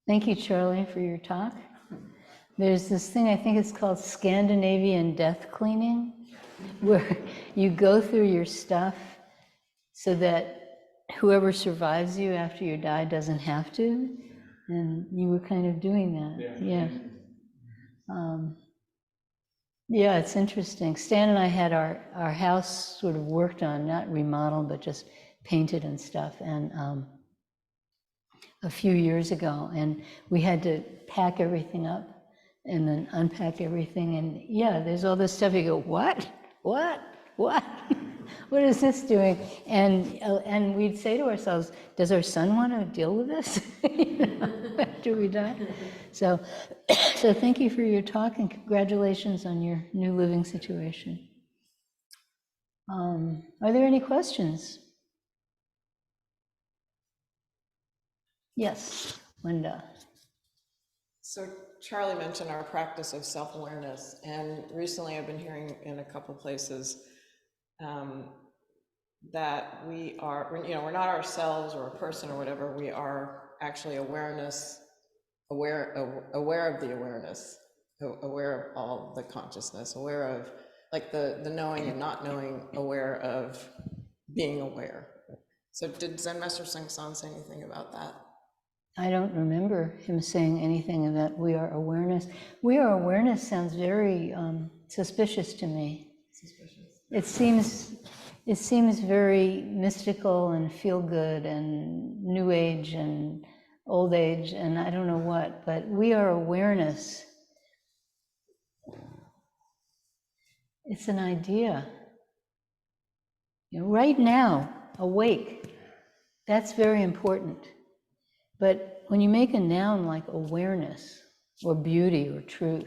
Thank you, Charlie, for your talk. There's this thing, I think it's called Scandinavian death cleaning, where you go through your stuff so that whoever survives you after you die doesn't have to. And you were kind of doing that. Yeah. Yeah, it's interesting. Stan and I had our house sort of worked on, not remodeled, but just painted and stuff. And a few years ago, and we had to pack everything up and then unpack everything. And yeah, there's all this stuff. You go, what? What is this doing? And we'd say to ourselves, does our son want to deal with this after we die? So thank you for your talk and congratulations on your new living situation. Are there any questions? Yes, Linda. So Charlie mentioned our practice of self-awareness, and recently I've been hearing in a couple places that we are, we're not ourselves or a person or whatever, we are actually aware of the awareness, aware of all the consciousness, aware of like the knowing and not knowing, aware of being aware. So did Zen Master Bon Hae say anything about that? I don't remember him saying anything about we are awareness. We are awareness sounds very suspicious to me. Suspicious. It seems very mystical and feel good and new age and old age and I don't know what, but we are awareness. It's an idea. Right now, awake. That's very important. But when you make a noun like awareness, or beauty, or truth,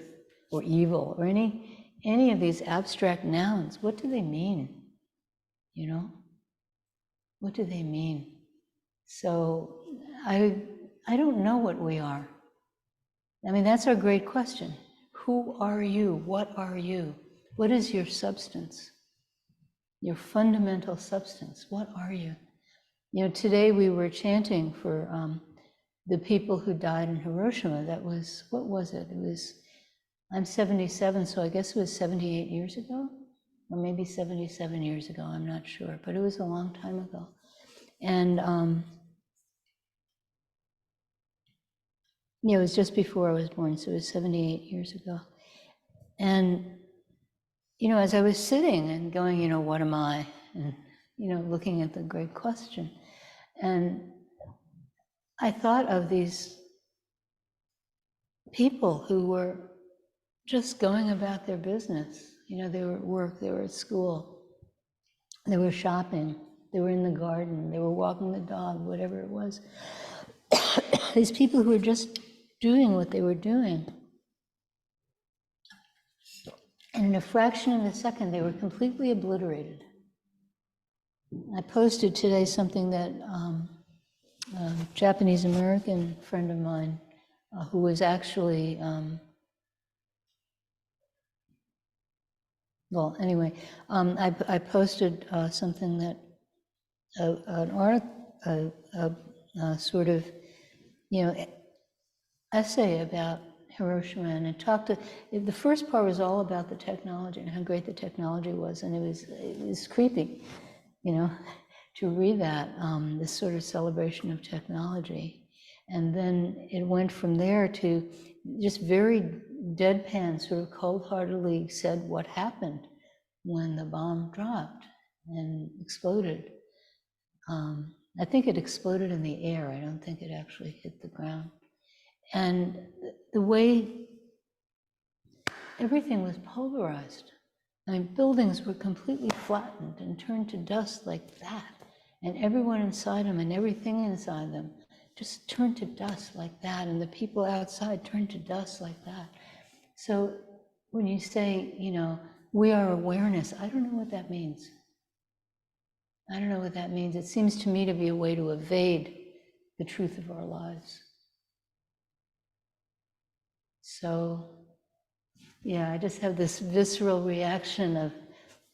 or evil, or any of these abstract nouns, what do they mean? What do they mean? So I don't know what we are. I mean, that's our great question. Who are you? What are you? What is your substance? Your fundamental substance. What are you? Today we were chanting for the people who died in Hiroshima. That was, what was it? It was, I'm 77, so I guess it was 78 years ago, or maybe 77 years ago, I'm not sure, but it was a long time ago. And it was just before I was born, so it was 78 years ago. And, as I was sitting and going, what am I? And, looking at the great question. And I thought of these people who were just going about their business. They were at work, they were at school, they were shopping, they were in the garden, they were walking the dog, whatever it was. These people who were just doing what they were doing. And in a fraction of a second, they were completely obliterated. I posted today something that a Japanese-American friend of mine, who was actually, well, anyway, I posted something that, an article, a sort of, essay about Hiroshima, and it talked to, the first part was all about the technology and how great the technology was, and it was creepy, to read that, this sort of celebration of technology. And then it went from there to just very deadpan, sort of cold-heartedly said what happened when the bomb dropped and exploded. I think it exploded in the air. I don't think it actually hit the ground. And the way everything was pulverized. I mean, buildings were completely flattened and turned to dust like that. And everyone inside them and everything inside them just turned to dust like that. And the people outside turned to dust like that. So when you say, we are awareness, I don't know what that means. I don't know what that means. It seems to me to be a way to evade the truth of our lives. So, yeah, I just have this visceral reaction of,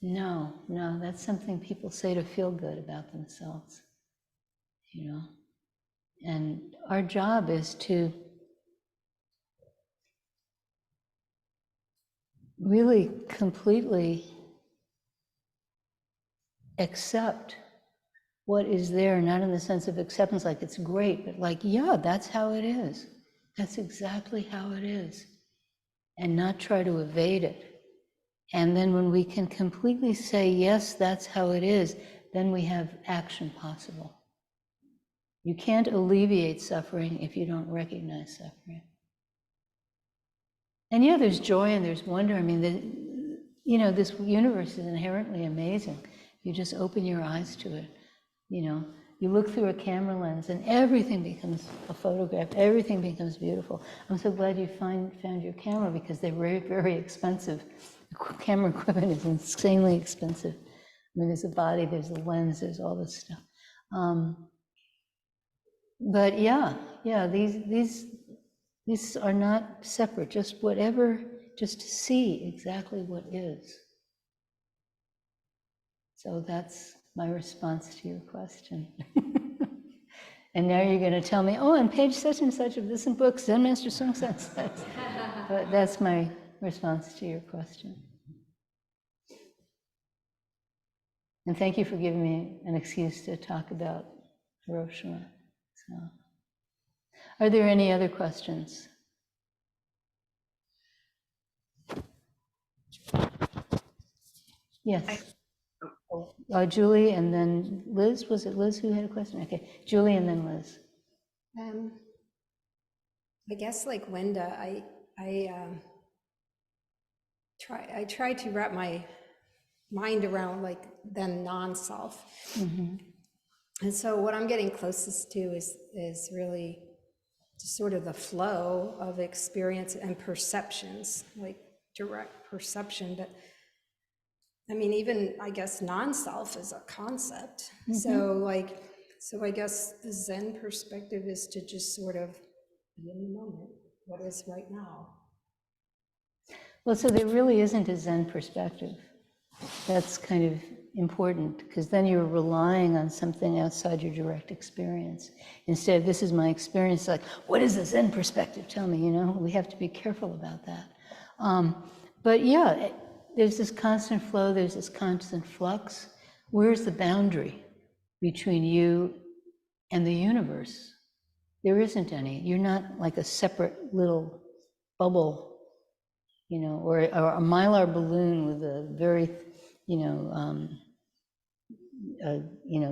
no, that's something people say to feel good about themselves, And our job is to really completely accept what is there, not in the sense of acceptance like it's great, but like, yeah, that's how it is. That's exactly how it is. And not try to evade it. And then when we can completely say, yes, that's how it is, then we have action possible. You can't alleviate suffering if you don't recognize suffering. And yeah, there's joy and there's wonder. I mean, you know, this universe is inherently amazing. You just open your eyes to it. You know, you look through a camera lens and everything becomes a photograph, everything becomes beautiful. I'm so glad you found your camera, because they're very, very expensive. Camera equipment is insanely expensive. I mean, there's a body, there's a lens, there's all this stuff. But yeah, these are not separate, just whatever, just to see exactly what is. So that's my response to your question. And now you're going to tell me, oh, on page such and such of this book, Zen Master Song says that. But that's my response to your question. And thank you for giving me an excuse to talk about Hiroshima. So, are there any other questions? Yes. Julie and then Liz. Was it Liz who had a question? Okay, Julie and then Liz. I guess like Linda, I try to wrap my mind around like the non-self. Mm-hmm. And so what I'm getting closest to is really just sort of the flow of experience and perceptions, like direct perception. But I mean, even I guess non-self is a concept. Mm-hmm. So I guess the Zen perspective is to just sort of be in the moment, what is right now. Well, so there really isn't a Zen perspective. That's kind of important, because then you're relying on something outside your direct experience. Instead, this is my experience, like, what is the Zen perspective? Tell me, you know, we have to be careful about that. But yeah, there's this constant flow, there's this constant flux. Where's the boundary between you and the universe? There isn't any. You're not like a separate little bubble, you know, or a mylar balloon with a very,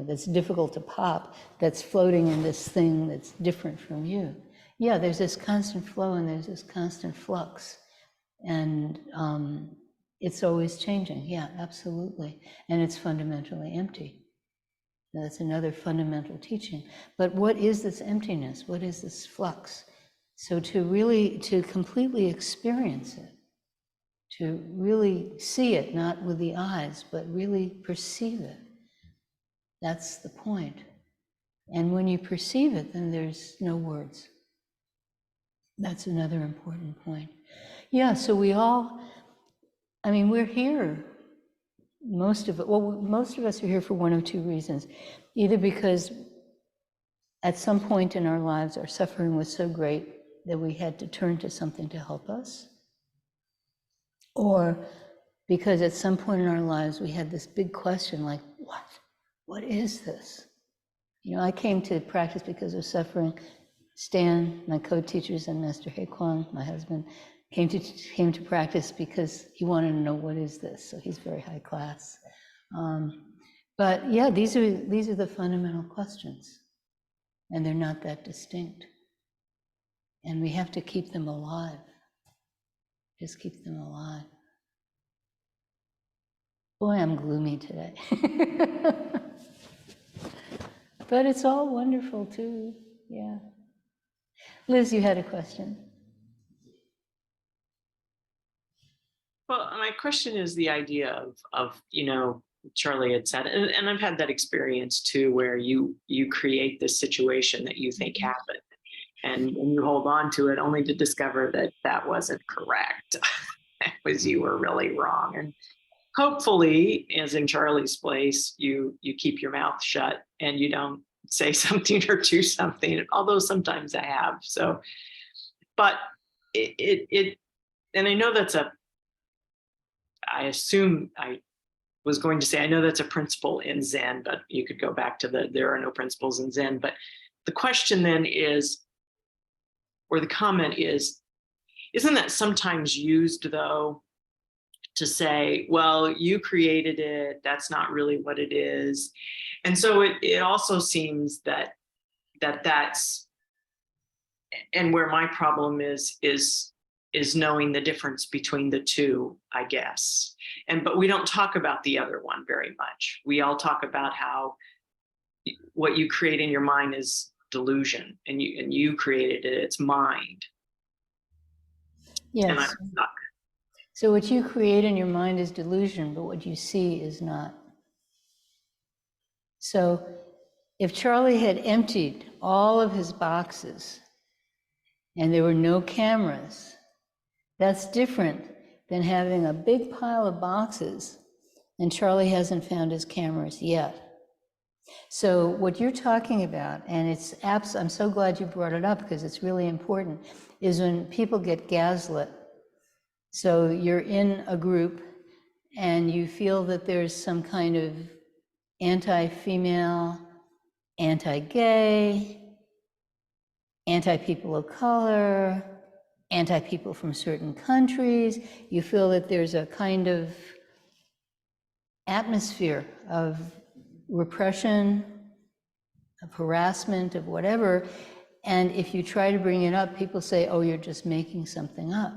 that's difficult to pop, that's floating in this thing that's different from you. Yeah, there's this constant flow and there's this constant flux. And it's always changing. Yeah, absolutely. And it's fundamentally empty. That's another fundamental teaching. But what is this emptiness? What is this flux? So to completely experience it, to really see it, not with the eyes, but really perceive it. That's the point. And when you perceive it, then there's no words. That's another important point. Yeah, so we're here. Most of us are here for one of two reasons. Either because at some point in our lives, our suffering was so great that we had to turn to something to help us, or because at some point in our lives, we had this big question like, what is this? You know, I came to practice because of suffering. Stan, my co-teachers, and Master Hae Kwang, my husband, came to practice because he wanted to know what is this. So he's very high class. But yeah, these are the fundamental questions, and they're not that distinct. And we have to keep them alive. Just keep them alive. Boy, I'm gloomy today. But it's all wonderful too. Yeah. Liz, you had a question. Well, my question is the idea of Charlie had said, and I've had that experience too, where you create this situation that you think happened, and you hold on to it only to discover that that wasn't correct. It was, you were really wrong. And hopefully, as in Charlie's place, you keep your mouth shut and you don't say something or do something, although sometimes I have. So, but it and I know that's a I assume I was going to say, I know that's a principle in Zen, but you could go back to there are no principles in Zen. But the question then is, or the comment is, isn't that sometimes used though to say, well, you created it, that's not really what it is. And so it also seems that's, and where my problem is knowing the difference between the two, I guess. But we don't talk about the other one very much. We all talk about how what you create in your mind is delusion, and you created it, it's mind. And I'm Yes. stuck. So what you create in your mind is delusion, but what you see is not. So if Charlie had emptied all of his boxes and there were no cameras, that's different than having a big pile of boxes and Charlie hasn't found his cameras yet. So what you're talking about, and I'm so glad you brought it up because it's really important, is when people get gaslit. So you're in a group and you feel that there's some kind of anti-female, anti-gay, anti-people of color, anti-people from certain countries. You feel that there's a kind of atmosphere of repression, of harassment, of whatever. And if you try to bring it up, people say, oh, you're just making something up.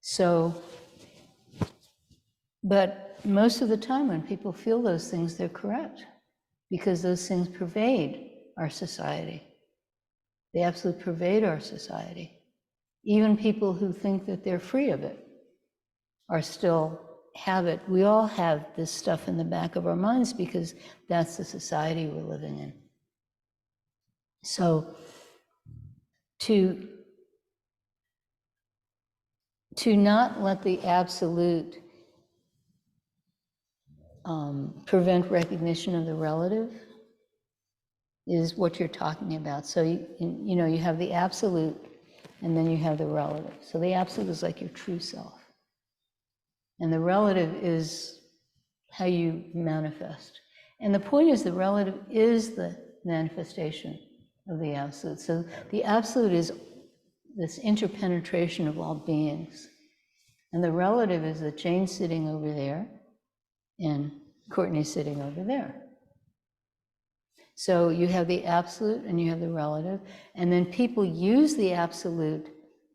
So, but most of the time when people feel those things, they're correct, because those things pervade our society. They absolutely pervade our society. Even people who think that they're free of it are still have it. We all have this stuff in the back of our minds because that's the society we're living in. So to not let the absolute prevent recognition of the relative is what you're talking about. So you have the absolute and then you have the relative. So the absolute is like your true self. And the relative is how you manifest. And the point is the relative is the manifestation of the absolute. So the absolute is this interpenetration of all beings. And the relative is that Jane's sitting over there and Courtney's sitting over there. So you have the absolute and you have the relative, and then people use the absolute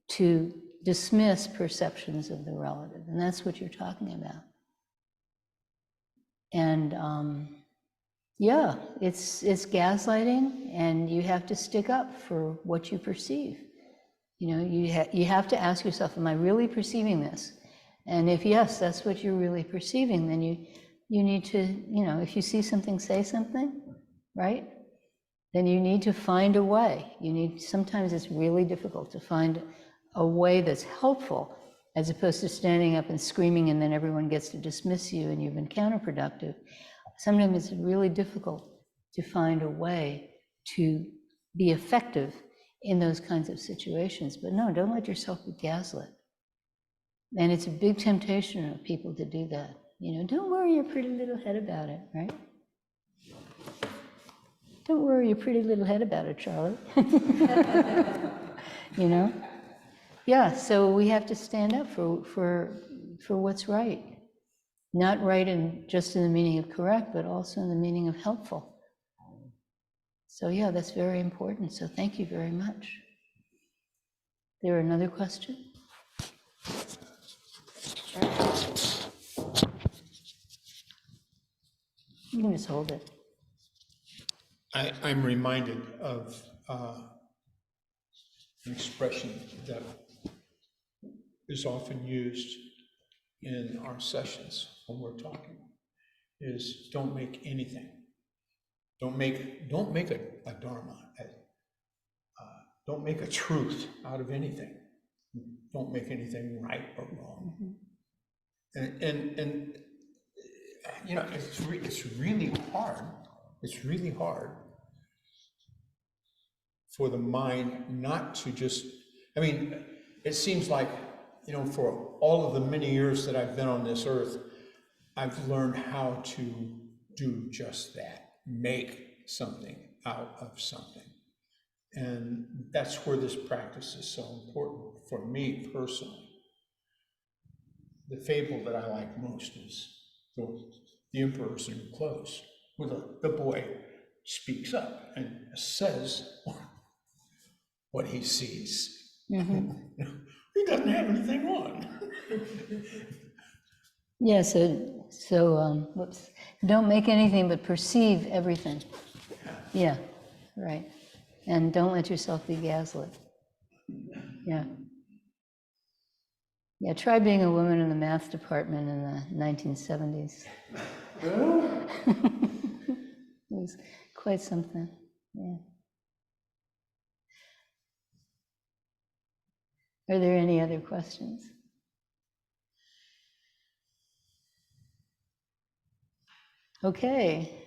to dismiss perceptions of the relative, and that's what you're talking about. And yeah, it's gaslighting, and you have to stick up for what you perceive. You have to ask yourself, am I really perceiving this? And if yes, that's what you're really perceiving, then you need to, if you see something, say something, right? Then you need to find a way. Sometimes it's really difficult to find a way that's helpful, as opposed to standing up and screaming and then everyone gets to dismiss you and you've been counterproductive. Sometimes it's really difficult to find a way to be effective in those kinds of situations. But no, don't let yourself be gaslit. And it's a big temptation of people to do that. Don't worry your pretty little head about it, right? Don't worry your pretty little head about it, Charlie. Yeah, so we have to stand up for what's right. Not right just in the meaning of correct, but also in the meaning of helpful. So yeah, that's very important. So thank you very much. There another question? You can just hold it. I'm reminded of an expression that is often used in our sessions when we're talking, is don't make anything. Don't make a dharma. Don't make a truth out of anything. Don't make anything right or wrong. Mm-hmm. And it's really hard. It's really hard for the mind not to just, it seems like you know, for all of the many years that I've been on this earth, I've learned how to do just that, make something out of something. And that's where this practice is so important for me personally. The fable that I like most is the Emperor's New Clothes, where the boy speaks up and says what he sees. Mm-hmm. He doesn't have anything on. Yeah, so whoops, don't make anything but perceive everything. Yeah, right. And don't let yourself be gaslit. Yeah. Yeah, try being a woman in the math department in the 1970s. It was quite something, yeah. Are there any other questions? Okay.